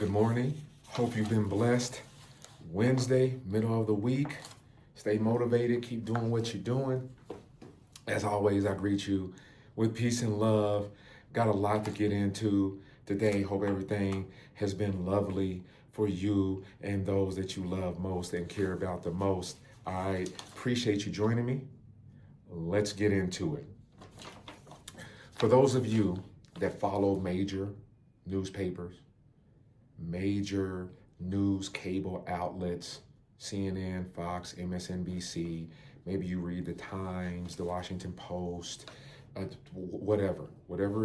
Good morning. Hope you've been blessed. Wednesday, middle of the week. Stay motivated. Keep doing what you're doing. As always, I greet you with peace and love. Got a lot to get into today. Hope everything has been lovely for you and those that you love most and care about the most. I appreciate you joining me. Let's get into it. For those of you that follow major newspapers, major news cable outlets, CNN, Fox, MSNBC, maybe you read the Times, the Washington Post, whatever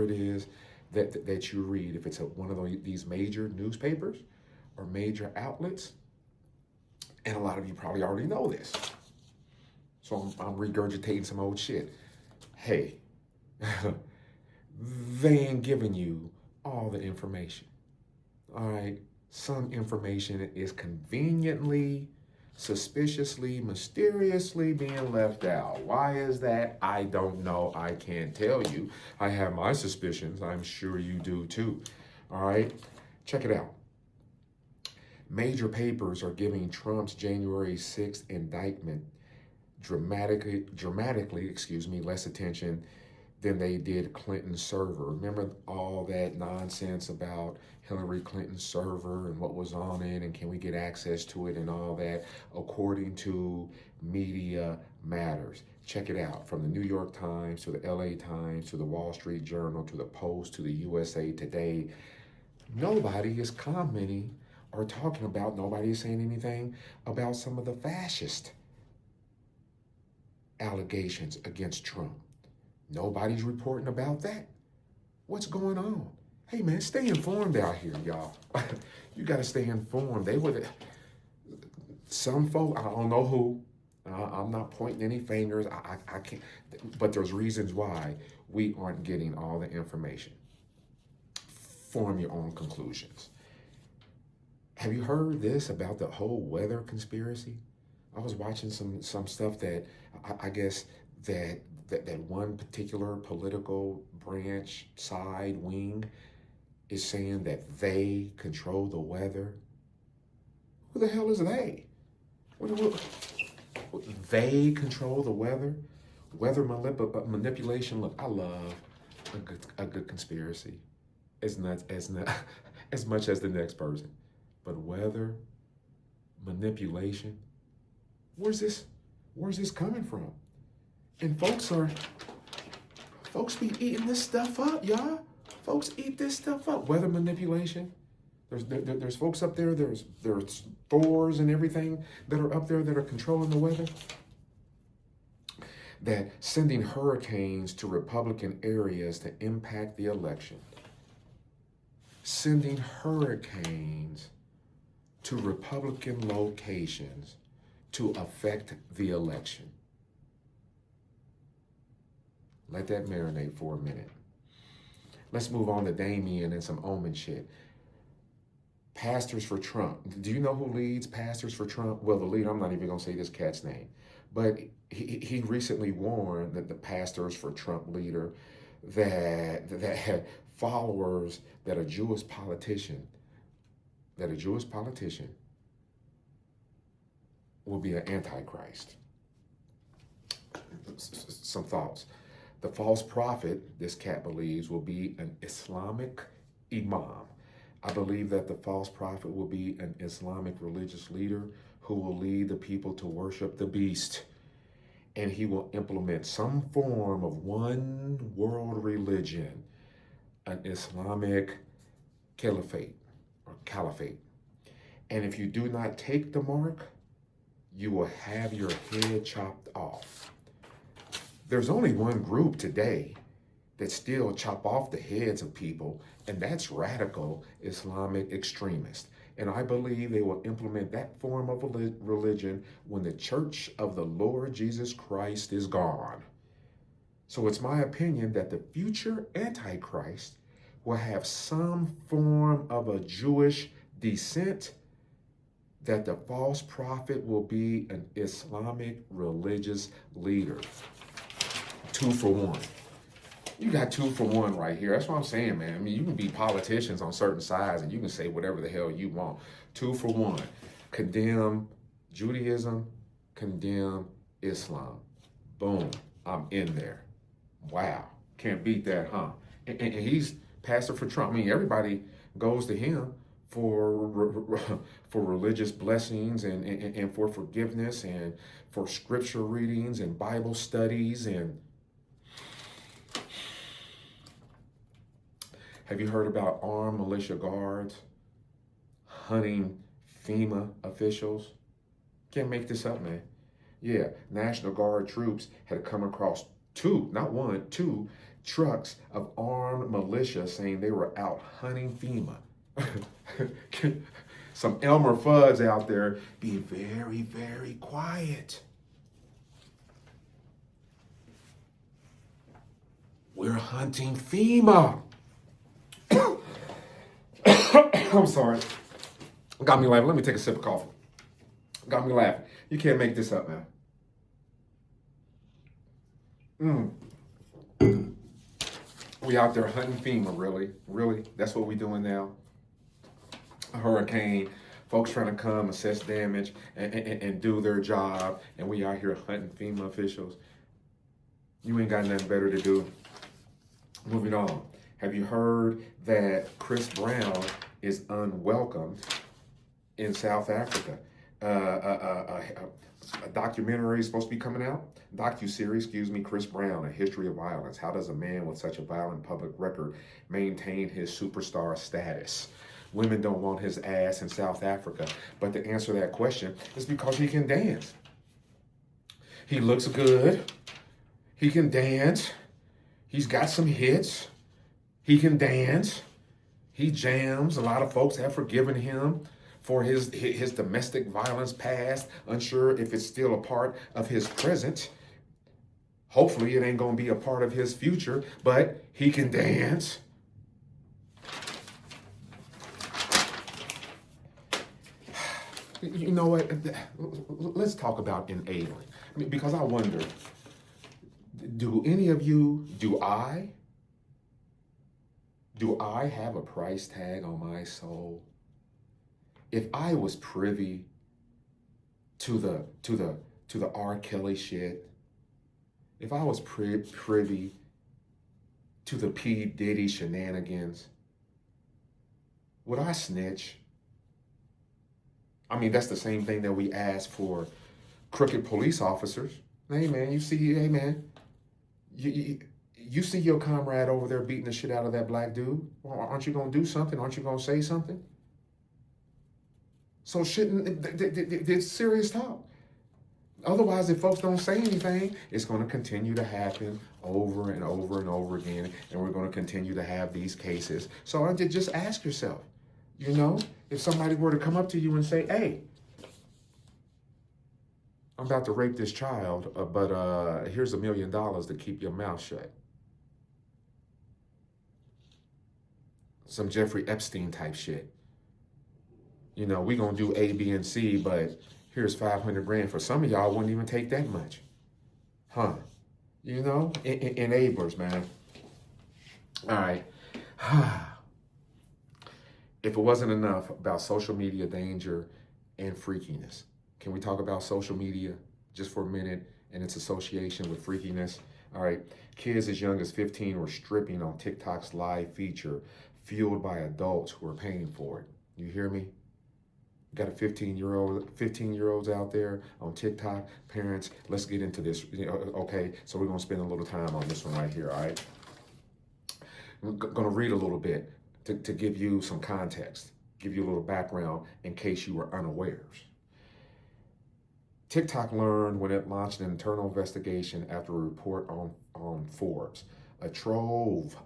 it is that you read, if it's one of these major newspapers or major outlets, and a lot of you probably already know this, so I'm regurgitating some old shit. Hey, they ain't giving you all the information. All right, some information is conveniently, suspiciously, mysteriously being left out. Why is that? I don't know. I can't tell you. I have my suspicions. I'm sure you do too. All right, check it out. Major papers are giving Trump's January 6th indictment dramatically, less attention than they did Clinton's server. Remember all that nonsense about Hillary Clinton's server and what was on it and can we get access to it and all that, according to Media Matters. Check it out, from the New York Times to the LA Times to the Wall Street Journal to the Post to the USA Today. Nobody is commenting or talking about, nobody is saying anything about some of the fascist allegations against Trump. Nobody's reporting about that. What's going on? Hey man, stay informed out here, y'all. You got to stay informed. Some folk, I don't know who. I'm not pointing any fingers. I can't. But there's reasons why we aren't getting all the information. Form your own conclusions. Have you heard this about the whole weather conspiracy? I was watching some stuff that I guess that one particular political branch, side, wing, is saying that they control the weather. Who the hell is they? They control the weather? Weather manipulation. Look, I love a good conspiracy as much as the next person. But weather manipulation, where's this coming from? And folks be eating this stuff up, y'all. Folks eat this stuff up. Weather manipulation. There's folks up there. There's Thors and everything that are up there that are controlling the weather. That sending hurricanes to Republican areas to impact the election. Sending hurricanes to Republican locations to affect the election. Let that marinate for a minute. Let's move on to Damien and some Omen shit. Pastors for Trump. Do you know who leads Pastors for Trump? Well, the leader, I'm not even going to say this cat's name, but he recently warned that the Pastors for Trump leader that had followers that a Jewish politician will be an antichrist. Some thoughts. The false prophet, this cat believes, will be an Islamic imam. I believe that the false prophet will be an Islamic religious leader who will lead the people to worship the beast. And he will implement some form of one world religion, an Islamic caliphate. And if you do not take the mark, you will have your head chopped off. There's only one group today that still chop off the heads of people, and that's radical Islamic extremists. And I believe they will implement that form of religion when the church of the Lord Jesus Christ is gone. So it's my opinion that the future Antichrist will have some form of a Jewish descent, that the false prophet will be an Islamic religious leader. 2 for 1. You got 2-for-1 right here. That's what I'm saying, man. I mean, you can be politicians on certain sides and you can say whatever the hell you want. 2-for-1. Condemn Judaism, condemn Islam. Boom. I'm in there. Wow. Can't beat that, huh? And he's pastor for Trump. I mean, everybody goes to him for religious blessings and for forgiveness and for scripture readings and Bible studies. And have you heard about armed militia guards hunting FEMA officials? Can't make this up, man. Yeah, National Guard troops had come across two, not one, two trucks of armed militia saying they were out hunting FEMA. Some Elmer Fudd's out there, be very, very quiet. We're hunting FEMA. I'm sorry. Got me laughing. Let me take a sip of coffee. Got me laughing. You can't make this up, man. We out there hunting FEMA, really? Really? That's what we doing now? A hurricane, folks trying to come, assess damage, and do their job, and we out here hunting FEMA officials. You ain't got nothing better to do. Moving on. Have you heard that Chris Brown is unwelcomed in South Africa? A documentary is supposed to be coming out. Docu-series, Chris Brown, A History of Violence. How does a man with such a violent public record maintain his superstar status? Women don't want his ass in South Africa. But to answer that question is because he can dance. He looks good. He can dance. He's got some hits. He can dance. He jams. A lot of folks have forgiven him for his domestic violence past, unsure if it's still a part of his present. Hopefully it ain't gonna be a part of his future, but he can dance. You know what? Let's talk about enabling. I mean, because I wonder, do I have a price tag on my soul? If I was privy to the R. Kelly shit, if I was privy to the P. Diddy shenanigans, would I snitch? I mean, that's the same thing that we ask for crooked police officers. Hey man, you see your comrade over there beating the shit out of that black dude? Well, aren't you gonna do something? Aren't you gonna say something? So it's serious talk. Otherwise, if folks don't say anything, it's going to continue to happen over and over and over again, and we're going to continue to have these cases. So just ask yourself, if somebody were to come up to you and say, hey, I'm about to rape this child, but here's $1 million to keep your mouth shut. Some Jeffrey Epstein type shit. We gonna do A, B, and C, but here's $500,000 for some of y'all. Wouldn't even take that much, huh? Enablers, man. All right. If it wasn't enough about social media danger and freakiness, can we talk about social media just for a minute and its association with freakiness? All right. Kids as young as 15 were stripping on TikTok's live feature, fueled by adults who are paying for it. You hear me? Got a 15-year-olds out there on TikTok. Parents, let's get into this. Okay, so we're going to spend a little time on this one right here, all right? I'm going to read a little bit to give you some context, give you a little background in case you were unawares. TikTok learned when it launched an internal investigation after a report on Forbes. A trove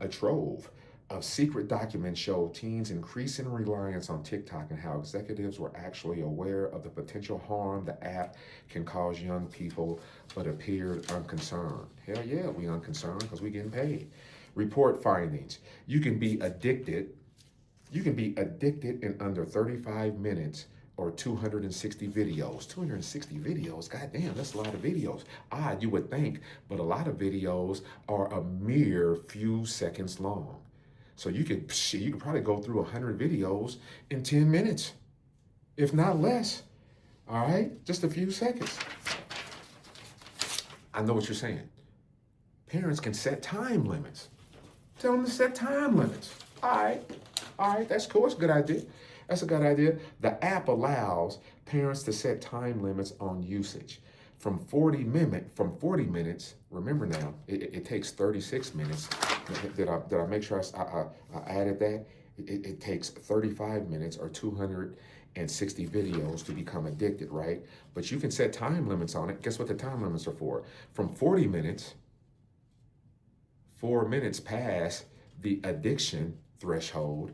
of secret documents show teens' increasing reliance on TikTok and how executives were actually aware of the potential harm the app can cause young people, but appeared unconcerned. Hell yeah, we unconcerned because we getting paid. Report findings. You can be addicted in under 35 minutes or 260 videos. 260 videos, goddamn, that's a lot of videos. Odd, you would think, but a lot of videos are a mere few seconds long. So you could probably go through 100 videos in 10 minutes, if not less. All right, just a few seconds. I know what you're saying. Parents can set time limits. Tell them to set time limits. All right, that's cool. That's a good idea. That's a good idea. The app allows parents to set time limits on usage. From 40 minutes, remember now, it takes 36 minutes. Did I make sure I added that? It takes 35 minutes or 260 videos to become addicted, right? But you can set time limits on it. Guess what the time limits are for? From 40 minutes, 4 minutes past the addiction threshold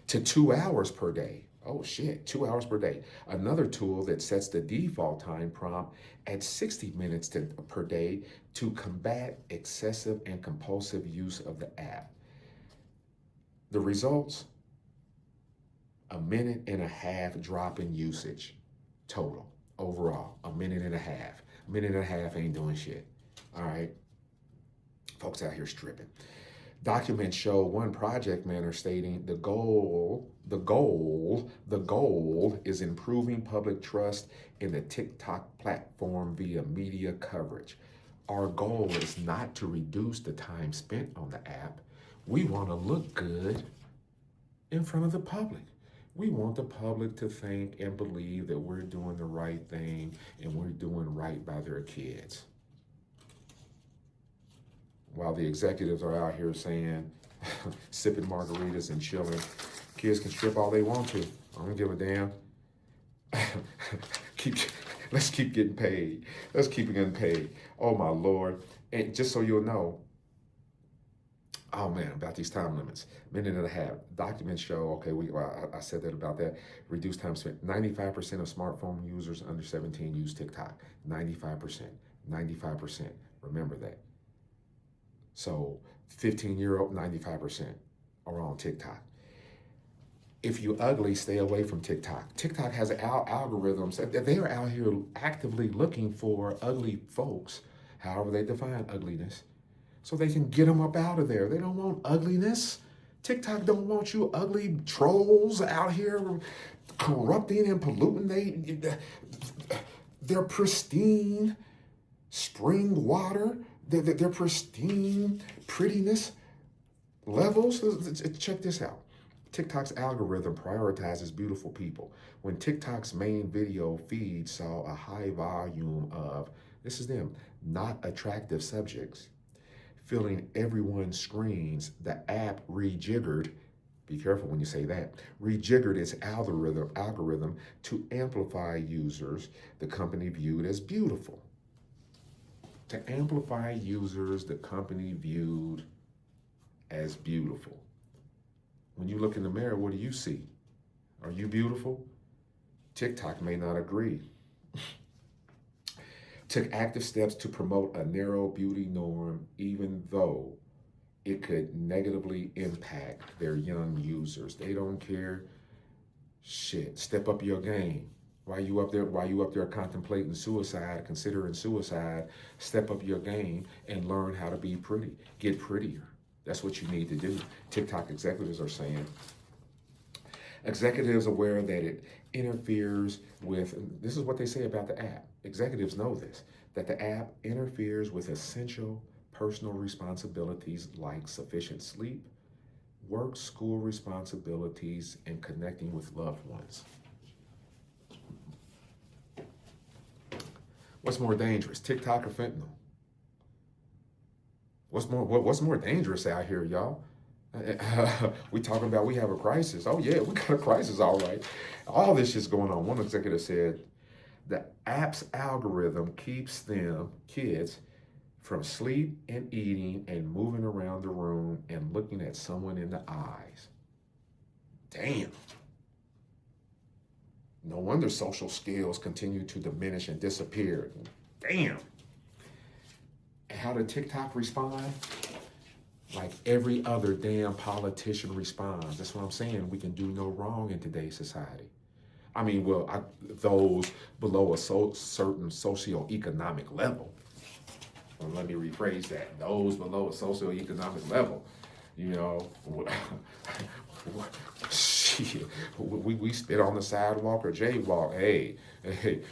to 2 hours per day. Oh shit, 2 hours per day. Another tool that sets the default time prompt at 60 minutes per day to combat excessive and compulsive use of the app. The results, 1.5 minutes drop in usage total, overall, 1.5 minutes. 1.5 minutes ain't doing shit, all right? Folks out here stripping. Documents show one project manager stating the goal is improving public trust in the TikTok platform via media coverage. Our goal is not to reduce the time spent on the app. We want to look good in front of the public. We want the public to think and believe that we're doing the right thing and we're doing right by their kids. While the executives are out here saying, sipping margaritas and chilling, kids can strip all they want to. I don't give a damn. Let's keep getting paid. Let's keep getting paid. Oh my Lord. And just so you'll know, oh man, about these time limits. 1.5 minutes. Documents show, okay, I said that about that. Reduced time spent. 95% of smartphone users under 17 use TikTok. 95%. 95%. Remember that. So 15-year-old, 95% are on TikTok. If you ugly, stay away from TikTok. TikTok has algorithms. They are out here actively looking for ugly folks, however they define ugliness, so they can get them up out of there. They don't want ugliness. TikTok don't want you ugly trolls out here corrupting and polluting. They're pristine spring water. Their pristine prettiness levels. Check this out. TikTok's algorithm prioritizes beautiful people. When TikTok's main video feed saw a high volume of, this is them, not attractive subjects filling everyone's screens, the app rejiggered, be careful when you say that, rejiggered its algorithm to amplify users the company viewed as beautiful. To amplify users the company viewed as beautiful. When you look in the mirror, what do you see? Are you beautiful? TikTok may not agree. Took active steps to promote a narrow beauty norm, even though it could negatively impact their young users. They don't care. Shit, step up your game. While you up there contemplating suicide, considering suicide, step up your game and learn how to be pretty. Get prettier. That's what you need to do. TikTok executives are saying. Executives aware that it interferes with, this is what they say about the app. Executives know this, that the app interferes with essential personal responsibilities like sufficient sleep, work, school responsibilities, and connecting with loved ones. What's more dangerous, TikTok or fentanyl? What's more dangerous out here, y'all? We talking about we have a crisis. Oh yeah, we got a crisis, all right. All this shit's going on. One executive said the app's algorithm keeps them, kids, from sleep and eating and moving around the room and looking at someone in the eyes. Damn. No wonder social skills continue to diminish and disappear. Damn. And how did TikTok respond? Like every other damn politician responds. That's what I'm saying. We can do no wrong in today's society. I mean, well, those below a certain socioeconomic level. Well, let me rephrase that. Those below a socioeconomic level, you know, shit, we spit on the sidewalk or jaywalk. Hey,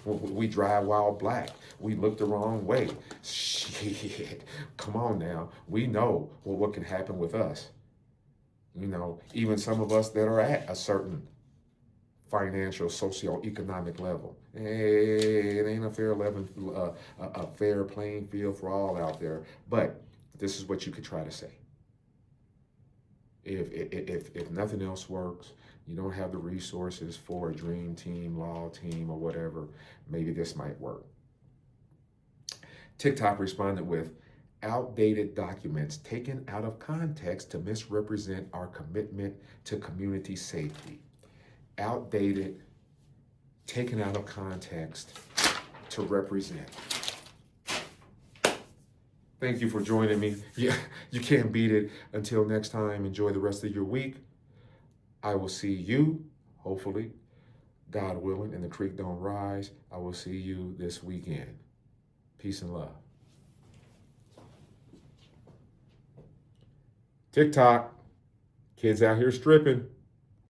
we drive while black. We look the wrong way. Shit, come on now. We know what can happen with us. You know, even some of us that are at a certain financial, socioeconomic level. Hey, it ain't a fair a fair playing field for all out there. But this is what you could try to say. If nothing else works, you don't have the resources for a dream team, law team, or whatever, maybe this might work. TikTok responded with outdated documents taken out of context to misrepresent our commitment to community safety. Outdated, taken out of context to represent. Thank you for joining me. Yeah, you can't beat it. Until next time, enjoy the rest of your week. I will see you, hopefully, God willing, and the creek don't rise. I will see you this weekend. Peace and love. TikTok, kids out here stripping.